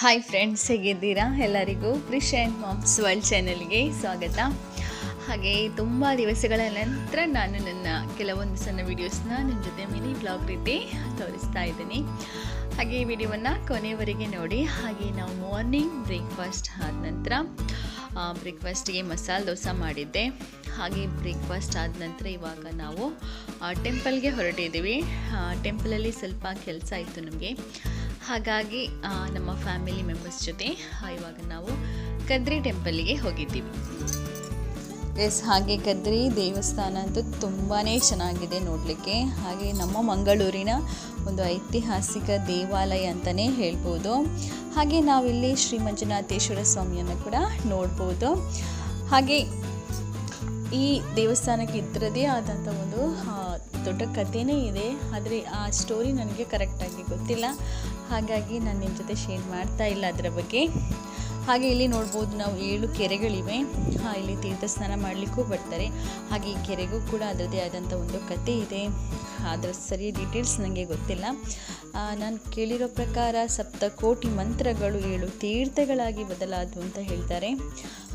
Hi friends, ಹೇಗಿದ್ದೀರಾ? ಎಲ್ಲರಿಗೂ ಕ್ರಿಶ್ and moms world ಚಾನಲ್ಗೆ ಸ್ವಾಗತ. ಹಾಗೆ ತುಂಬ ದಿವಸಗಳ ನಂತರ ನಾನು ನನ್ನ ಕೆಲವೊಂದು ಸಣ್ಣ ವೀಡಿಯೋಸ್ನ ನಿಮ್ಮ ಜೊತೆ ಮಿನಿ ಬ್ಲಾಗ್ ರೀತಿ ತೋರಿಸ್ತಾ ಇದ್ದೀನಿ. ಹಾಗೆ ಈ ವಿಡಿಯೋವನ್ನು ಕೊನೆಯವರೆಗೆ ನೋಡಿ. ಹಾಗೆ ನಾವು ಮಾರ್ನಿಂಗ್ ಬ್ರೇಕ್ಫಾಸ್ಟ್ ಆದ ನಂತರ ಬ್ರೇಕ್ಫಾಸ್ಟ್ಗೆ ಮಸಾಲೆ ದೋಸೆ ಮಾಡಿದ್ದೆ. ಹಾಗೆ ಬ್ರೇಕ್ಫಾಸ್ಟ್ ಆದ ನಂತರ ಇವಾಗ ನಾವು ಟೆಂಪಲ್ಗೆ ಹೊರಟಿದ್ದೀವಿ. ಟೆಂಪಲಲ್ಲಿ ಸ್ವಲ್ಪ ಕೆಲಸ ಇತ್ತು ನಮಗೆ, ಹಾಗಾಗಿ ನಮ್ಮ ಫ್ಯಾಮಿಲಿ ಮೆಂಬರ್ಸ್ ಜೊತೆ ಇವಾಗ ನಾವು ಕದ್ರಿ ಟೆಂಪಲ್ಗೆ ಹೋಗಿದ್ದೀವಿ. ಹಾಗೆ ಕದ್ರಿ ದೇವಸ್ಥಾನ ಅಂತೂ ತುಂಬಾ ಚೆನ್ನಾಗಿದೆ ನೋಡಲಿಕ್ಕೆ. ಹಾಗೆ ನಮ್ಮ ಮಂಗಳೂರಿನ ಒಂದು ಐತಿಹಾಸಿಕ ದೇವಾಲಯ ಅಂತಲೇ ಹೇಳ್ಬೋದು. ಹಾಗೆ ನಾವಿಲ್ಲಿ ಶ್ರೀ ಮಂಜುನಾಥೇಶ್ವರ ಸ್ವಾಮಿಯನ್ನು ಕೂಡ ನೋಡ್ಬೋದು. ಹಾಗೆ ಈ ದೇವಸ್ಥಾನಕ್ಕೆ ಇದರದೇ ಆದಂಥ ಒಂದು ದೊಡ್ಡ ಕಥೆನೇ ಇದೆ, ಆದರೆ ಆ ಸ್ಟೋರಿ ನನಗೆ ಕರೆಕ್ಟಾಗಿ ಗೊತ್ತಿಲ್ಲ, ಹಾಗಾಗಿ ನಾನು ನಿಮ್ಮ ಜೊತೆ ಶೇರ್ ಮಾಡ್ತಾ ಇಲ್ಲ ಅದರ ಬಗ್ಗೆ. ಹಾಗೆ ಇಲ್ಲಿ ನೋಡ್ಬೋದು ನಾವು 7 ಕೆರೆಗಳಿವೆ. ಇಲ್ಲಿ ತೀರ್ಥ ಸ್ನಾನ ಮಾಡಲಿಕ್ಕೂ ಬರ್ತಾರೆ. ಹಾಗೆ ಈ ಕೆರೆಗೂ ಕೂಡ ಅದರದೇ ಆದಂಥ ಒಂದು ಕತೆ ಇದೆ, ಅದರ ಸರಿ ಡೀಟೇಲ್ಸ್ ನನಗೆ ಗೊತ್ತಿಲ್ಲ. ನಾನು ಕೇಳಿರೋ ಪ್ರಕಾರ 7 ಕೋಟಿ ಮಂತ್ರಗಳು 7 ತೀರ್ಥಗಳಾಗಿ ಬದಲಾದವು ಅಂತ ಹೇಳ್ತಾರೆ.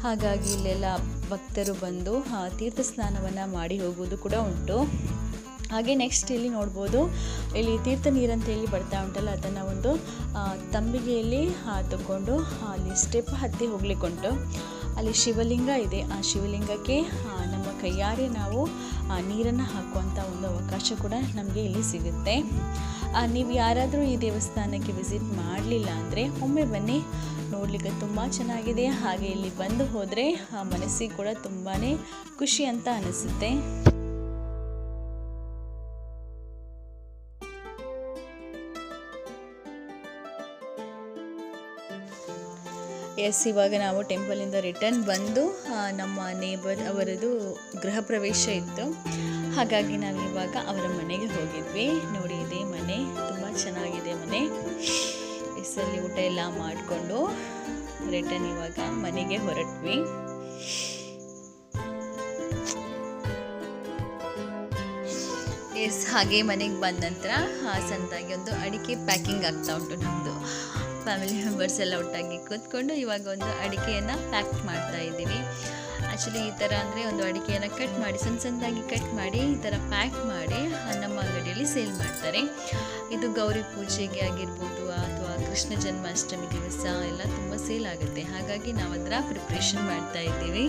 ಹಾಗಾಗಿ ಇಲ್ಲೆಲ್ಲ ಭಕ್ತರು ಬಂದು ತೀರ್ಥ ಸ್ನಾನವನ್ನು ಮಾಡಿ ಹೋಗೋದು ಕೂಡ ಉಂಟು. ಹಾಗೆ ನೆಕ್ಸ್ಟ್ ಇಲ್ಲಿ ನೋಡ್ಬೋದು, ಇಲ್ಲಿ ತೀರ್ಥ ನೀರಂತ ಹೇಳಿ ಬರ್ತಾ ಉಂಟಲ್ಲ, ಅದನ್ನು ಒಂದು ತಂಬಿಗೆಯಲ್ಲಿ ತಗೊಂಡು ಅಲ್ಲಿ ಸ್ಟೆಪ್ ಹತ್ತಿ ಹೋಗ್ಲಿಕ್ಕುಂಟು. ಅಲ್ಲಿ ಶಿವಲಿಂಗ ಇದೆ. ಆ ಶಿವಲಿಂಗಕ್ಕೆ ನಮ್ಮ ಕೈಯಾರೆ ನಾವು ನೀರನ್ನು ಹಾಕುವಂಥ ಒಂದು ಅವಕಾಶ ಕೂಡ ನಮಗೆ ಇಲ್ಲಿ ಸಿಗುತ್ತೆ. ನೀವು ಯಾರಾದರೂ ಈ ದೇವಸ್ಥಾನಕ್ಕೆ ವಿಸಿಟ್ ಮಾಡಲಿಲ್ಲ ಅಂದರೆ ಒಮ್ಮೆ ಬನ್ನಿ, ನೋಡಲಿಕ್ಕೆ ತುಂಬ ಚೆನ್ನಾಗಿದೆ. ಹಾಗೆ ಇಲ್ಲಿ ಬಂದು ಹೋದರೆ ಮನಸ್ಸಿಗೆ ಕೂಡ ತುಂಬಾ ಖುಷಿ ಅಂತ ಅನಿಸುತ್ತೆ. ಇವಾಗ ನಾವು ಟೆಂಪಲಿಂದ ರಿಟರ್ನ್ ಬಂದು ನಮ್ಮ ನೇಬರ್ ಅವರದು ಗೃಹ ಪ್ರವೇಶ ಇತ್ತು, ಹಾಗಾಗಿ ನಾವು ಇವಾಗ ಅವರ ಮನೆಗೆ ಹೋಗಿದ್ವಿ. ನೋಡಿ, ಇದೇ ಮನೆ, ತುಂಬ ಚೆನ್ನಾಗಿದೆ ಮನೆ. ಬಿಸಲ್ಲಿ ಊಟ ಎಲ್ಲ ಮಾಡಿಕೊಂಡು ರಿಟರ್ನ್ ಇವಾಗ ಮನೆಗೆ ಹೊರಟ್ವಿ. ಹಾಗೆ ಮನೆಗೆ ಬಂದ ನಂತರ ಸಣ್ಣದಾಗಿ ಒಂದು ಅಡಿಕೆ ಪ್ಯಾಕಿಂಗ್ ಆಗ್ತಾ ಉಂಟು. ನಮ್ಮದು ಫ್ಯಾಮಿಲಿ ಮೆಂಬರ್ಸ್ ಎಲ್ಲ ಒಟ್ಟಾಗಿ ಕೂತ್ಕೊಂಡು ಇವಾಗ ಒಂದು ಅಡಿಕೆಯನ್ನು ಪ್ಯಾಕ್ ಮಾಡ್ತಾ ಇದ್ದೀವಿ. ಆ್ಯಕ್ಚುಲಿ ಈ ಥರ ಅಂದರೆ ಒಂದು ಅಡಿಕೆಯನ್ನು ಕಟ್ ಮಾಡಿ ಸಣ್ಣದಾಗಿ ಕಟ್ ಮಾಡಿ ಈ ಥರ ಪ್ಯಾಕ್ ಮಾಡಿ ನಮ್ಮ ಅಂಗಡಿಯಲ್ಲಿ ಸೇಲ್ ಮಾಡ್ತಾರೆ. ಇದು ಗೌರಿ ಪೂಜೆಗೆ ಆಗಿರ್ಬೋದು ಅಥವಾ ಕೃಷ್ಣ ಜನ್ಮಾಷ್ಟಮಿ ದಿವಸ ಎಲ್ಲ ತುಂಬ ಸೇಲ್ ಆಗುತ್ತೆ. ಹಾಗಾಗಿ ನಾವು ಅದರ ಪ್ರಿಪ್ರೇಷನ್ ಮಾಡ್ತಾ ಇದ್ದೀವಿ.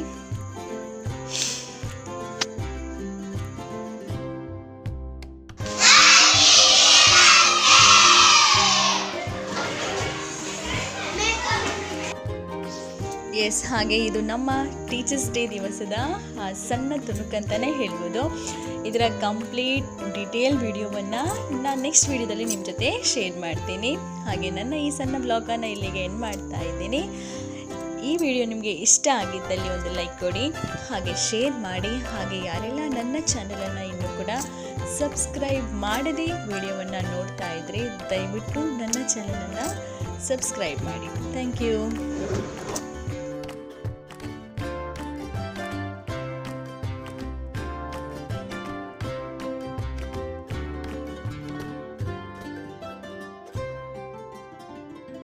ಹಾಗೆ ಇದು ನಮ್ಮ ಟೀಚರ್ಸ್ ಡೇ ದಿವಸದ ಸಣ್ಣ ತುಣುಕಂತಲೇ ಹೇಳ್ಬೋದು. ಇದರ ಕಂಪ್ಲೀಟ್ ಡೀಟೇಲ್ ವಿಡಿಯೋವನ್ನು ನಾನು ನೆಕ್ಸ್ಟ್ ವಿಡಿಯೋದಲ್ಲಿ ನಿಮ್ಮ ಜೊತೆ ಶೇರ್ ಮಾಡ್ತೀನಿ. ಹಾಗೆ ನನ್ನ ಈ ಸಣ್ಣ ಬ್ಲಾಗನ್ನು ಇಲ್ಲಿಗೆ ಎಂಡ್ ಮಾಡ್ತಾ ಇದ್ದೀನಿ. ಈ ವಿಡಿಯೋ ನಿಮಗೆ ಇಷ್ಟ ಆಗಿದ್ದಲ್ಲಿ ಒಂದು ಲೈಕ್ ಕೊಡಿ, ಹಾಗೆ ಶೇರ್ ಮಾಡಿ. ಹಾಗೆ ಯಾರೆಲ್ಲ ನನ್ನ ಚಾನಲನ್ನು ಇನ್ನೂ ಕೂಡ ಸಬ್ಸ್ಕ್ರೈಬ್ ಮಾಡದೆ ವಿಡಿಯೋವನ್ನು ನೋಡ್ತಾ ಇದ್ದರೆ ದಯವಿಟ್ಟು ನನ್ನ ಚಾನಲನ್ನು ಸಬ್ಸ್ಕ್ರೈಬ್ ಮಾಡಿ. Thank you.